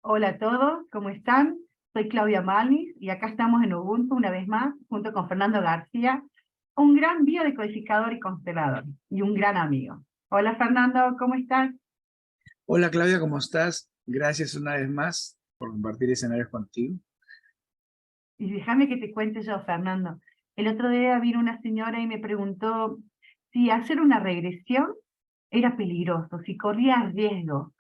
Hola a todos, ¿cómo están? Soy Claudia Malnis y acá estamos en Ubuntu una vez más, junto con Fernando García, un gran biodecodificador y constelador, y un gran amigo. Hola Fernando, ¿cómo estás? Hola Claudia, ¿cómo estás? Gracias una vez más por compartir escenarios contigo. Y déjame que te cuente yo, Fernando. El otro día vino una señora y me preguntó si hacer una regresión era peligroso, si corría riesgo.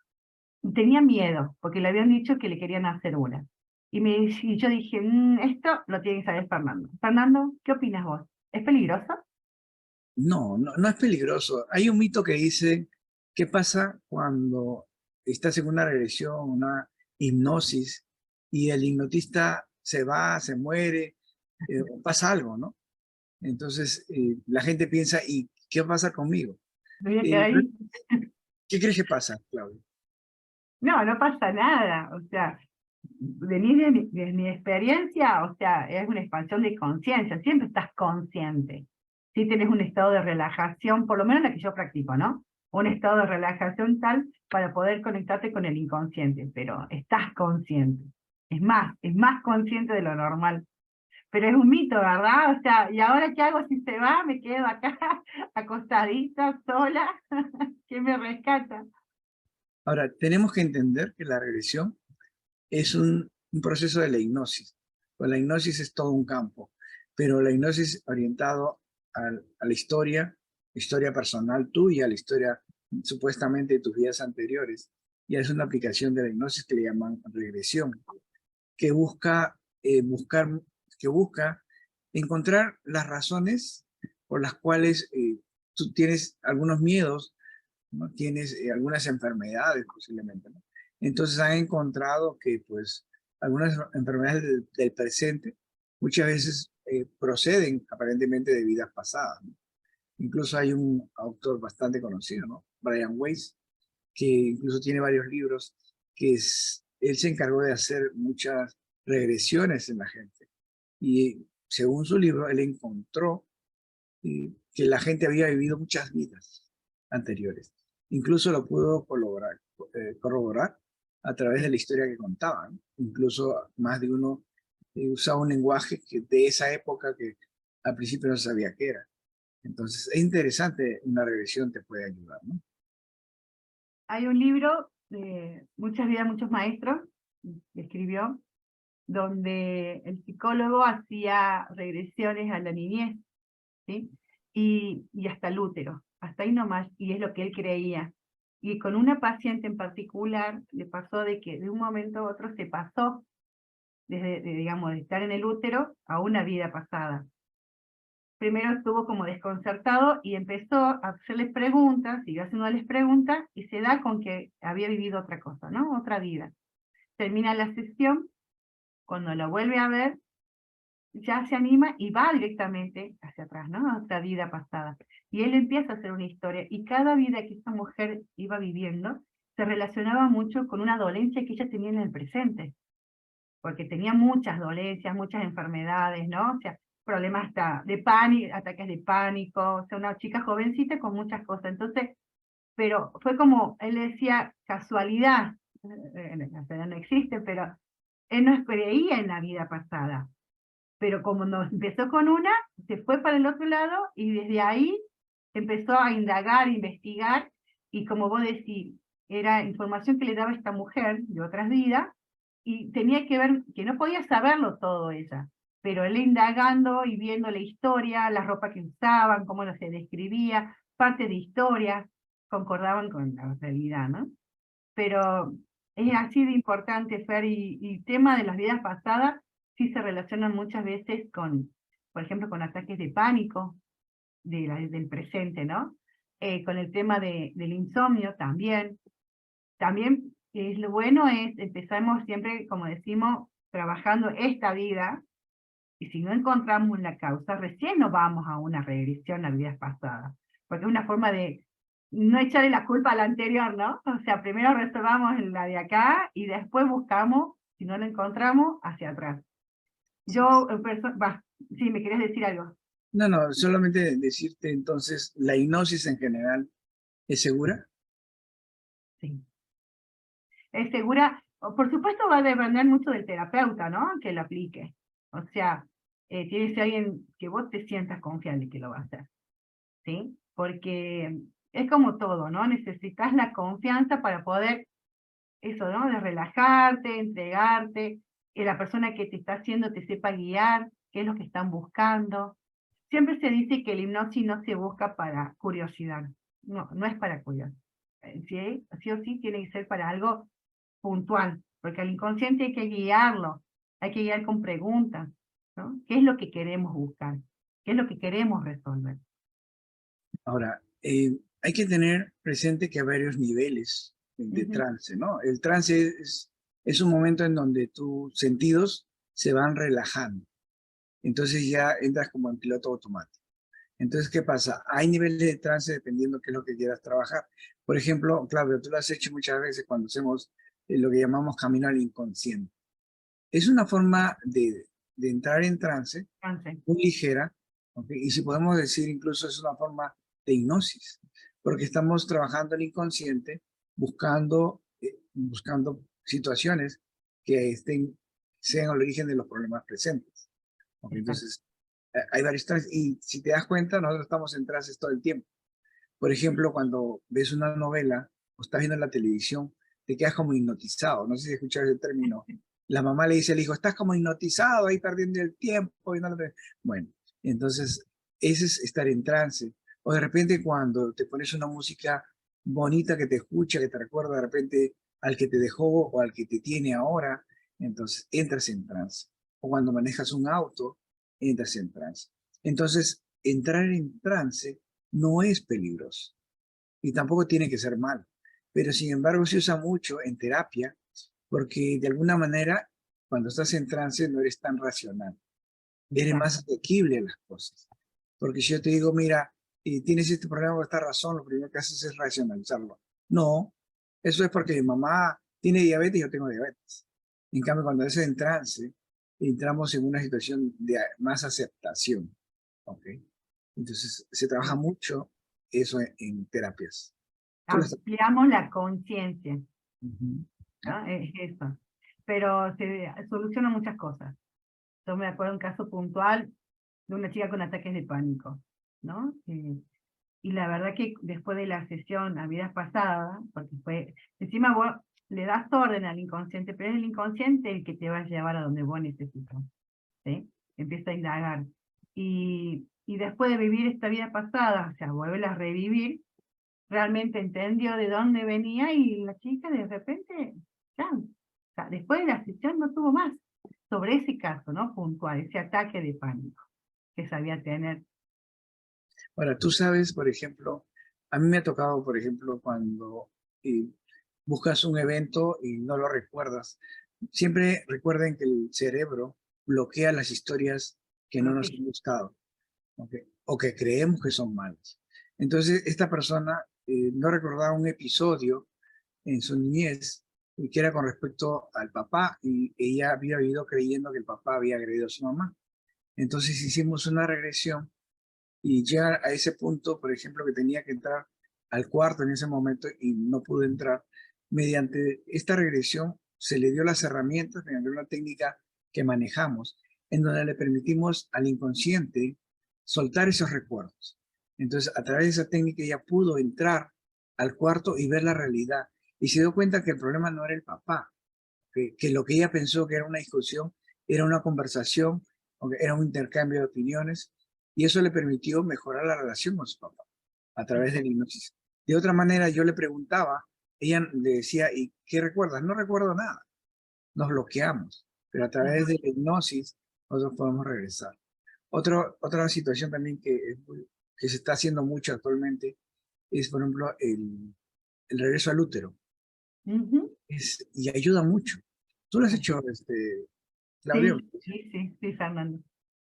Tenía miedo, porque le habían dicho que le querían hacer una. Y yo dije, esto lo tiene que saber Fernando. Fernando, ¿qué opinas vos? ¿Es peligroso? No es peligroso. Hay un mito que dice, ¿qué pasa cuando estás en una regresión, una hipnosis, y el hipnotista se va, se muere, o pasa algo, ¿no? Entonces, la gente piensa, ¿y qué pasa conmigo? Me voy a quedar Eh, ahí. ¿Qué crees que pasa, Claudia? No, no pasa nada. O sea, de mi experiencia, o sea, es una expansión de conciencia. Siempre estás consciente. Si tienes un estado de relajación, por lo menos la que yo practico, ¿no? Un estado de relajación tal para poder conectarte con el inconsciente, pero estás consciente. Es más consciente de lo normal. Pero es un mito, ¿verdad? O sea, ¿y ahora qué hago si se va? Me quedo acá acostadita, sola. ¿Quién me rescata? Ahora, tenemos que entender que la regresión es un proceso de la hipnosis. Pues la hipnosis es todo un campo, pero la hipnosis orientado a la historia personal tuya, la historia supuestamente de tus vidas anteriores, ya es una aplicación de la hipnosis que le llaman regresión, que que busca encontrar las razones por las cuales tú tienes algunos miedos, ¿no? Tienes algunas enfermedades posiblemente, ¿no? Entonces han encontrado que pues algunas enfermedades del presente muchas veces proceden aparentemente de vidas pasadas, ¿no? Incluso hay un autor bastante conocido, ¿no? Brian Weiss, que incluso tiene varios libros, él se encargó de hacer muchas regresiones en la gente. Y según su libro, él encontró que la gente había vivido muchas vidas anteriores. Incluso lo pudo corroborar a través de Sí. la historia que contaban. Incluso más de uno usaba un lenguaje de esa época que al principio no sabía qué era. Entonces es interesante, una regresión te puede ayudar, ¿no? Hay un libro de Muchas vidas, muchos maestros, que escribió, donde el psicólogo hacía regresiones a la niñez, ¿sí? Y hasta el útero, hasta ahí nomás, y es lo que él creía. Y con una paciente en particular le pasó de que de un momento a otro se pasó, digamos, de estar en el útero a una vida pasada. Primero estuvo como desconcertado y empezó a hacerles preguntas, siguió haciéndoles preguntas, y se da con que había vivido otra cosa, ¿no? Otra vida. Termina la sesión, cuando la vuelve a ver, ya se anima y va directamente hacia atrás, ¿no? A otra vida pasada. Y él empieza a hacer una historia, y cada vida que esta mujer iba viviendo se relacionaba mucho con una dolencia que ella tenía en el presente, porque tenía muchas dolencias, muchas enfermedades, ¿no? O sea, problemas hasta de pánico, ataques de pánico, o sea, una chica jovencita con muchas cosas. Entonces, pero fue como, él decía, casualidad, no existe, pero él no creía en la vida pasada. Pero como nos empezó con una, se fue para el otro lado y desde ahí empezó a indagar, a investigar, y como vos decís, era información que le daba esta mujer de otras vidas, y tenía que ver, que no podía saberlo todo ella, pero él indagando y viendo la historia, la ropa que usaban, cómo se describía, parte de historia, concordaban con la realidad, ¿no? Pero es así de importante, Fer, y tema de las vidas pasadas sí se relacionan muchas veces con, por ejemplo, con ataques de pánico del presente, ¿no? Con el tema del insomnio también. También lo bueno es, empezamos siempre, como decimos, trabajando esta vida, y si no encontramos la causa, recién nos vamos a una regresión a vidas pasadas, porque es una forma de no echarle la culpa a la anterior, ¿no? O sea, primero resolvamos la de acá y después buscamos, si no la encontramos, hacia atrás. Yo, sí, me querías decir algo. No, solamente decirte entonces, la hipnosis en general es segura. Sí. Es segura, por supuesto va a depender mucho del terapeuta, ¿no? Que lo aplique. O sea, tiene que ser alguien que vos te sientas confiable que lo va a hacer, ¿sí? Porque es como todo, ¿no? Necesitas la confianza para poder, eso, ¿no? De relajarte, entregarte, que la persona que te está haciendo te sepa guiar, qué es lo que están buscando. Siempre se dice que el hipnosis no se busca para curiosidad. No, no es para curiosidad. Sí o sí tiene que ser para algo puntual, porque al inconsciente hay que guiarlo, hay que guiar con preguntas, ¿no? ¿Qué es lo que queremos buscar? ¿Qué es lo que queremos resolver? Ahora, hay que tener presente que hay varios niveles de Ujú, trance, ¿no? El trance es un momento en donde tus sentidos se van relajando. Entonces ya entras como en piloto automático. Entonces, ¿qué pasa? Hay niveles de trance dependiendo qué es lo que quieras trabajar. Por ejemplo, Claudio, tú lo has hecho muchas veces cuando hacemos lo que llamamos camino al inconsciente. Es una forma de entrar en trance entonces, muy ligera, ¿ok? Y si podemos decir incluso es una forma de hipnosis, porque estamos trabajando el inconsciente buscando situaciones que sean el origen de los problemas presentes. ¿Ok? exacto. Entonces, hay varios trances, y si te das cuenta, nosotros estamos en trances todo el tiempo. Por ejemplo, cuando ves una novela o estás viendo la televisión, te quedas como hipnotizado. No sé si escuchas el término. La mamá le dice al hijo, estás como hipnotizado ahí perdiendo el tiempo. Bueno, entonces ese es estar en trance. O de repente cuando te pones una música bonita que te escucha, que te recuerda de repente al que te dejó o al que te tiene ahora, entonces entras en trance. O cuando manejas un auto, entras en trance. Entonces, entrar en trance no es peligroso y tampoco tiene que ser malo, pero sin embargo se usa mucho en terapia porque de alguna manera cuando estás en trance no eres tan racional, eres Exacto. más asequible a las cosas. Porque si yo te digo, mira, tienes este problema por esta razón, lo primero que haces es racionalizarlo. No, eso es porque mi mamá tiene diabetes y yo tengo diabetes. En cambio, cuando es en trance, entramos en una situación de más aceptación. ¿Ok? Entonces, se trabaja Sí. mucho eso en terapias. Tú lo estás- Ampliamos la conciencia, Ujú. ¿Ah? ¿no? Es eso. Pero se soluciona muchas cosas. Yo me acuerdo un caso puntual de una chica con ataques de pánico, ¿no? Y la verdad que después de la sesión a vidas pasadas, porque fue, encima vos le das orden al inconsciente, pero es el inconsciente el que te va a llevar a donde vos necesitas, ¿sí? Empieza a indagar. Y después de vivir esta vida pasada, o sea, vuelve a revivir, realmente entendió de dónde venía y la chica de repente, ya, o sea, después de la sesión no tuvo más sobre ese caso, ¿no? Puntual, ese ataque de pánico que sabía tener. Ahora, tú sabes, por ejemplo, a mí me ha tocado, por ejemplo, cuando eh, buscas un evento y no lo recuerdas. Siempre recuerden que el cerebro bloquea las historias que no Lo nos que han gustado, ¿ok? O que creemos que son malas. Entonces, esta persona no recordaba un episodio en su niñez que era con respecto al papá y ella había vivido creyendo que el papá había agredido a su mamá. Entonces hicimos una regresión y llegar a ese punto, por ejemplo, que tenía que entrar al cuarto en ese momento y no pude entrar. Mediante esta regresión se le dio las herramientas, mediante una técnica que manejamos, en donde le permitimos al inconsciente soltar esos recuerdos. Entonces, a través de esa técnica ella pudo entrar al cuarto y ver la realidad. Y se dio cuenta que el problema no era el papá, que lo que ella pensó que era una discusión era una conversación, era un intercambio de opiniones, y eso le permitió mejorar la relación con su papá a través de la exacto. hipnosis. De otra manera, yo le preguntaba, ella le decía, ¿y qué recuerdas? No recuerdo nada, nos bloqueamos, pero a través Ajá. de la hipnosis nosotros podemos regresar. Otra situación también que se está haciendo mucho actualmente es, por ejemplo, el regreso al útero. Ujú. Y ayuda mucho. Tú lo has Así. hecho, Claudio. Sí, sí, sí, sí, Fernando.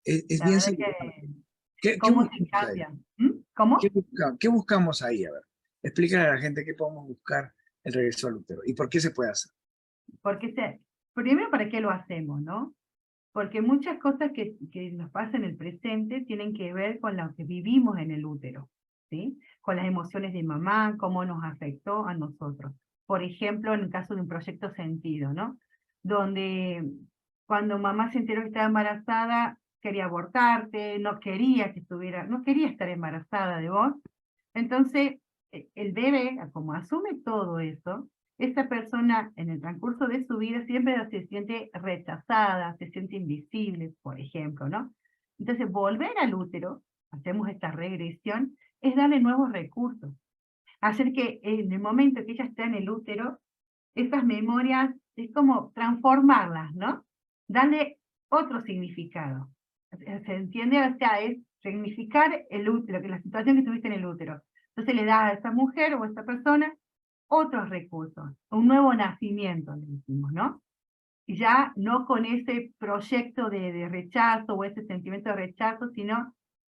Es La bien verdad singular. que ¿Qué cómo te buscamos ahí? cambia. ¿Mm? ¿Cómo? ¿Qué buscamos ahí? A ver, explícale a la gente qué podemos buscar el regreso al útero y por qué se puede hacer. Porque primero, ¿para qué lo hacemos, no? Porque muchas cosas que nos pasan en el presente tienen que ver con lo que vivimos en el útero, ¿sí? Con las emociones de mamá, cómo nos afectó a nosotros. por ejemplo, en el caso de un proyecto sentido, ¿no? Donde cuando mamá se enteró que estaba embarazada, quería abortarte, no quería que estuviera, no quería estar embarazada de vos. Entonces, el bebé, como asume todo eso, esta persona en el transcurso de su vida siempre se siente rechazada, se siente invisible, por ejemplo, ¿no? Entonces, volver al útero, hacemos esta regresión, es darle nuevos recursos. Hacer que en el momento que ella está en el útero, esas memorias, es como transformarlas, ¿no? Darle otro significado. ¿Se entiende? O sea, es significar el útero, que la situación que tuviste en el útero. Entonces le da a esa mujer o a esta persona otros recursos, un nuevo nacimiento, le decimos, ¿no? Y ya no con ese proyecto de rechazo o ese sentimiento de rechazo, sino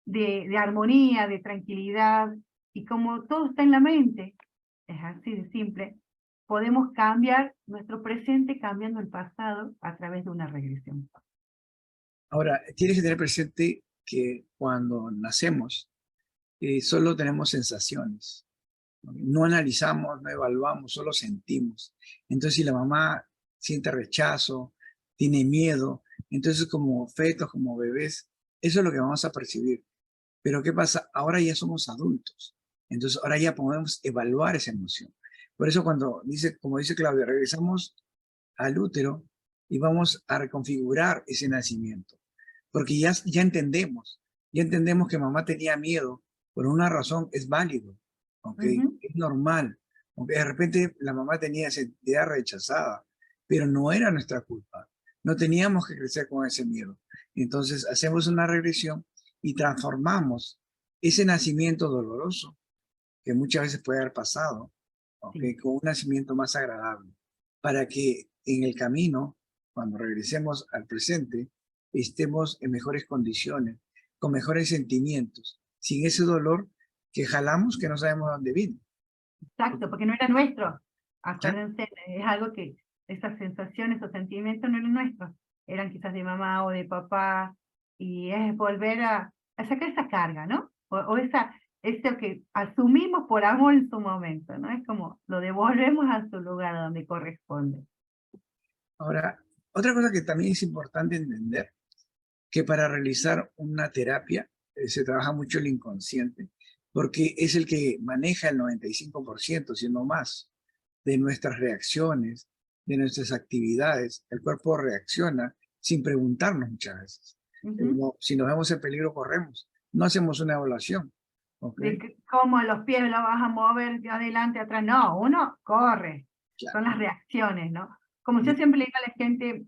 de armonía, de tranquilidad, y como todo está en la mente, es así de simple, podemos cambiar nuestro presente cambiando el pasado a través de una regresión. Ahora, tienes que tener presente que cuando nacemos, solo tenemos sensaciones. No analizamos, no evaluamos, solo sentimos. Entonces, si la mamá siente rechazo, tiene miedo, entonces como fetos, como bebés, eso es lo que vamos a percibir. Pero ¿qué pasa? Ahora ya somos adultos. Entonces, ahora ya podemos evaluar esa emoción. Por eso cuando dice, como dice Claudia, regresamos al útero y vamos a reconfigurar ese nacimiento. Porque ya entendemos que mamá tenía miedo por una razón, es válido, ¿ok? Es normal. Aunque de repente la mamá tenía esa idea rechazada, pero no era nuestra culpa. No teníamos que crecer con ese miedo. Entonces hacemos una regresión y transformamos ese nacimiento doloroso, que muchas veces puede haber pasado, ¿ok? Sí. Con un nacimiento más agradable, para que en el camino, cuando regresemos al presente, estemos en mejores condiciones, con mejores sentimientos, sin ese dolor que jalamos que no sabemos dónde vino. Exacto, porque no era nuestro. ¿Ya? Acuérdense, es algo que esas sensaciones o sentimientos no eran nuestros, eran quizás de mamá o de papá, y es volver a sacar esa carga, ¿no? O eso que asumimos por amor en su momento, ¿no? Es como lo devolvemos a su lugar donde corresponde. Ahora, otra cosa que también es importante entender, que para realizar una terapia se trabaja mucho el inconsciente, porque es el que maneja el 95%, si no más, de nuestras reacciones, de nuestras actividades. El cuerpo reacciona sin preguntarnos muchas veces. Si nos vemos en peligro, corremos. No hacemos una evaluación. De ¿Okay? cómo los pies los vas a mover de adelante, atrás, no, uno corre, Claro. son las reacciones, ¿no? Como yo Y- siempre le digo a la gente,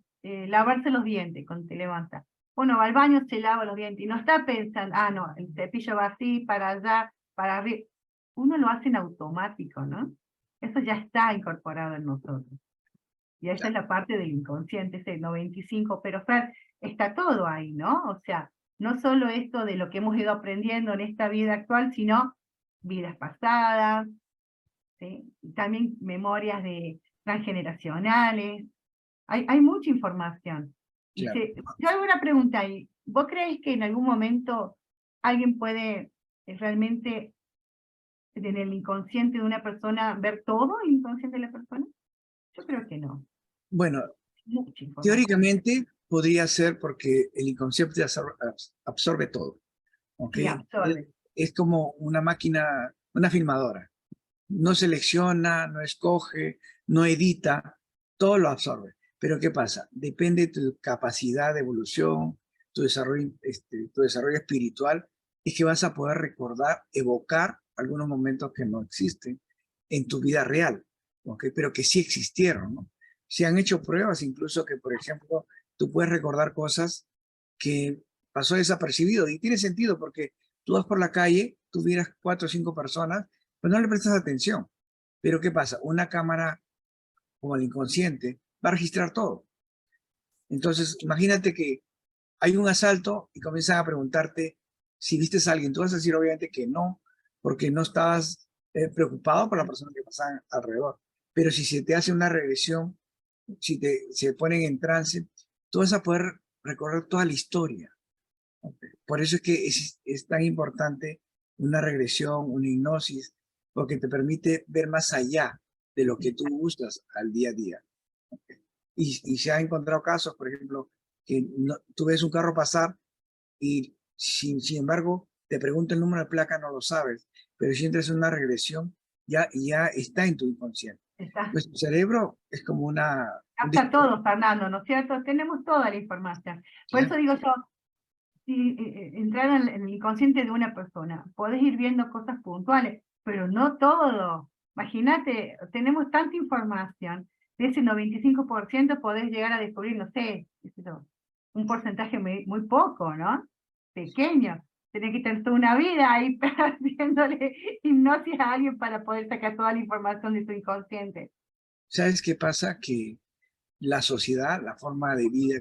lavarse los dientes cuando te levantas. Uno va al baño, se lava los dientes y no está pensando, ah, no, el cepillo va así, para allá, para arriba. Uno lo hace en automático, ¿no? Eso ya está incorporado en nosotros. Y esa es claro. la parte del inconsciente, ese 95, pero Fer, está todo ahí, ¿no? O sea, no solo esto de lo que hemos ido aprendiendo en esta vida actual, sino vidas pasadas, ¿sí? También memorias de transgeneracionales. Hay mucha información. Y Claro. yo hago una pregunta ahí. ¿Vos crees que en algún momento alguien puede realmente en el inconsciente de una persona ver todo el inconsciente de la persona? Yo creo que no. Bueno, Mucha información. teóricamente podría ser porque el inconsciente absorbe todo. ¿Ok? Sí, absorbe. Es como una máquina, una filmadora. No selecciona, no escoge, no edita, todo lo absorbe. Pero ¿qué pasa? Depende de tu capacidad de evolución, tu desarrollo espiritual, es que vas a poder recordar, evocar algunos momentos que no existen en tu vida real, ¿ok? Pero que sí existieron, ¿no? Se han hecho pruebas incluso que, por ejemplo, tú puedes recordar cosas que pasó desapercibido y tiene sentido porque tú vas por la calle, tú miras 4 o 5 personas, pues no le prestas atención. Pero ¿qué pasa? Una cámara como el inconsciente va a registrar todo. Entonces, imagínate que hay un asalto y comienzan a preguntarte si viste a alguien. Tú vas a decir obviamente que no, porque no estabas preocupado por la persona que pasaban alrededor. Pero si se te hace una regresión, si se ponen en trance, tú vas a poder recorrer toda la historia. Okay. Por eso es que es tan importante una regresión, una hipnosis, porque te permite ver más allá de lo que tú usas al día a día. ¿Ok? Y se ha encontrado casos, por ejemplo, que tú ves un carro pasar y sin embargo te pregunta el número de placa, no lo sabes, pero si entras en una regresión, ya está en tu inconsciente. Está, Pues tu cerebro es como un capta todo, Fernando, ¿no es cierto? Tenemos toda la información. Por eso claro. digo yo, si entrar en el inconsciente de una persona, podés ir viendo cosas puntuales, pero no todo. Imagínate, tenemos tanta información, de ese 95% podés llegar a descubrir, no sé, qué sé yo, un porcentaje muy poco, ¿no? Pequeño. Tenés que tener toda una vida ahí haciéndole hipnosis a alguien para poder sacar toda la información de tu inconsciente. ¿Sabes qué pasa? Que la sociedad, la forma de vida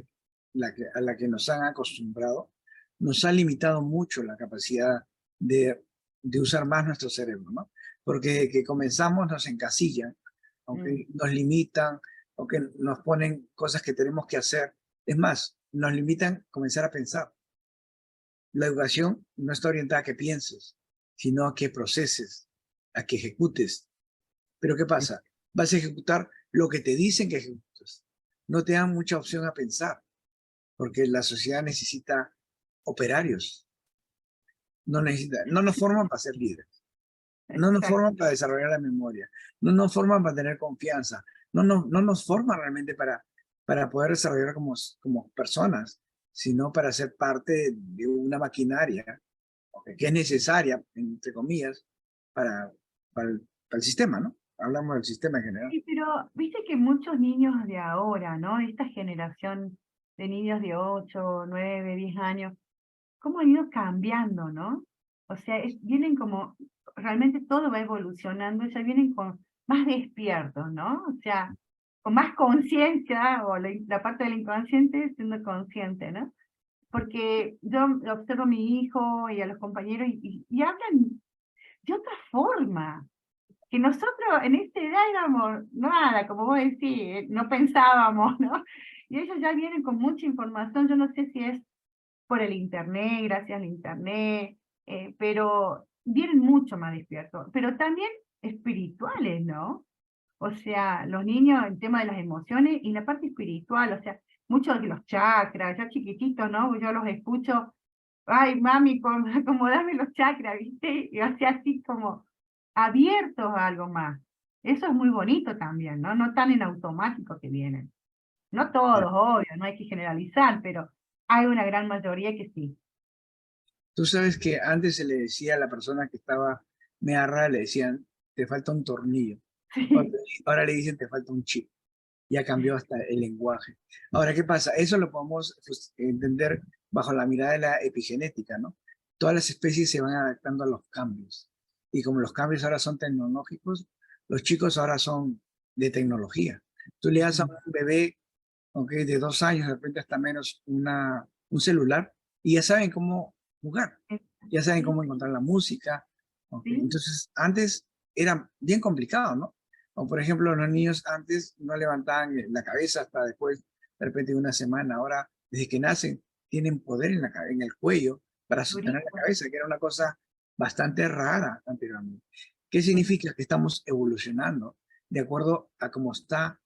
a la que nos han acostumbrado, nos ha limitado mucho la capacidad de usar más nuestro cerebro, ¿no? Porque que comenzamos nos encasillan, aunque nos limitan, aunque nos ponen cosas que tenemos que hacer. Es más, nos limitan a comenzar a pensar. La educación no está orientada a que pienses, sino a que proceses, a que ejecutes. Pero ¿qué pasa? Vas a ejecutar lo que te dicen que ejecutes. No te dan mucha opción a pensar, porque la sociedad necesita operarios. No nos forman para ser líderes. No nos Exacto. forman para desarrollar la memoria. No nos forman para tener confianza. No nos forman realmente para poder desarrollar como personas, sino para ser parte de una maquinaria, ¿ok? Que es necesaria, entre comillas, para el sistema, ¿no? Hablamos del sistema en general. Sí, pero viste que muchos niños de ahora, ¿no? Esta generación de niños de 8, 9, 10 años, cómo han ido cambiando, ¿no? O sea, vienen como, realmente todo va evolucionando, ya vienen con más despiertos, ¿no? O sea, con más conciencia, o la parte del inconsciente siendo consciente, ¿no? Porque yo observo a mi hijo y a los compañeros y hablan de otra forma, que nosotros en esta edad éramos nada, como vos decís, no pensábamos, ¿no? Y ellos ya vienen con mucha información, yo no sé si es por el internet, gracias al internet, pero vienen mucho más despiertos, pero también espirituales, ¿no? O sea, los niños, el tema de las emociones y la parte espiritual, o sea, muchos de los chakras, ya chiquititos, ¿no? Yo los escucho, ay, mami, acomodame los chakras, ¿viste? Y o sea, así como abiertos a algo más. Eso es muy bonito también, ¿no? No tan en automático que vienen. No todos, obvio, no hay que generalizar, pero hay una gran mayoría que sí. Tú sabes que antes se le decía a la persona que estaba media rara, le decían, te falta un tornillo. Ahora, Sí, ahora le dicen, te falta un chip. Ya cambió hasta el lenguaje. Ahora, ¿qué pasa? Eso lo podemos pues, entender bajo la mirada de la epigenética, ¿no? Todas las especies se van adaptando a los cambios. Y como los cambios ahora son tecnológicos, los chicos ahora son de tecnología. Tú le das a un bebé, okay, de 2 años, de repente hasta menos, un celular, y ya saben cómo jugar, ya saben sí, cómo encontrar la música. Okay. sí, Entonces, antes era bien complicado, ¿no? O por ejemplo, los niños antes no levantaban la cabeza hasta después, de repente de una semana. Ahora, desde que nacen, tienen poder en el cuello para sostener la durísimo, cabeza, que era una cosa bastante rara anteriormente. ¿Qué durísimo. significa? Que estamos evolucionando de acuerdo a cómo está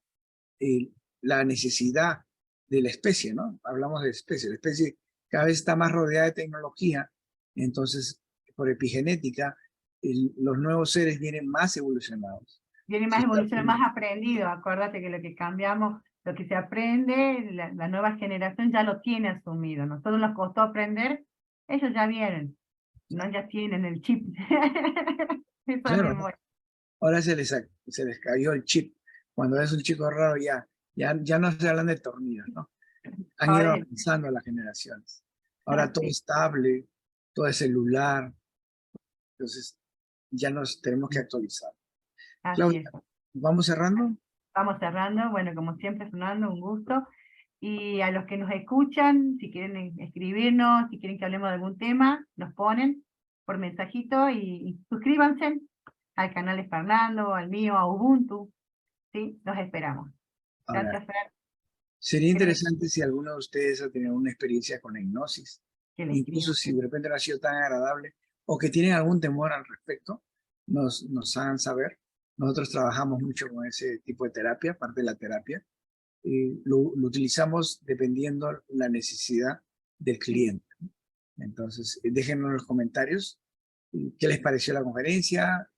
eh, la necesidad de la especie, ¿no? Hablamos de especie. La especie cada vez está más rodeada de tecnología, entonces, por epigenética, los nuevos seres vienen más evolucionados. Viene Se más está evolución, más aprendido. Acuérdate que lo que cambiamos, lo que se aprende, la nueva generación ya lo tiene asumido. Nosotros nos costó aprender, ellos ya vienen, no ya tienen el chip. Esa claro, ¿no? memoria. Ahora se les cayó el chip. Cuando es un chico raro, ya no se hablan de tornillos, ¿no? Han ido Ahora es avanzando las generaciones. Ahora todo así, es tablet, todo es celular, entonces ya nos tenemos que actualizar. así Claudia, es. ¿vamos cerrando? Vamos cerrando, bueno, como siempre, Fernando, un gusto. Y a los que nos escuchan, si quieren escribirnos, si quieren que hablemos de algún tema, nos ponen por mensajito y suscríbanse al canal de Fernando, al mío, a Ubuntu, ¿sí? Los esperamos. Ahora, Gracias, Fer, sería que le, interesante si alguno de ustedes ha tenido una experiencia con la hipnosis, que le incluso escriban. si de repente no ha sido tan agradable o que tienen algún temor al respecto, nos hagan saber Nosotros trabajamos mucho con ese tipo de terapia, parte de la terapia. Lo utilizamos dependiendo la necesidad del cliente. Entonces, déjenos en los comentarios qué les pareció la conferencia,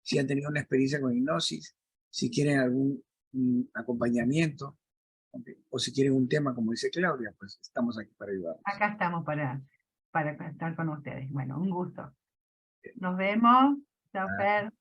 si han tenido una experiencia con hipnosis, si quieren algún acompañamiento, o si quieren un tema, como dice Claudia, pues estamos aquí para ayudarlos. Acá estamos para estar con ustedes. Bueno, un gusto. Nos vemos. Chao, Fer.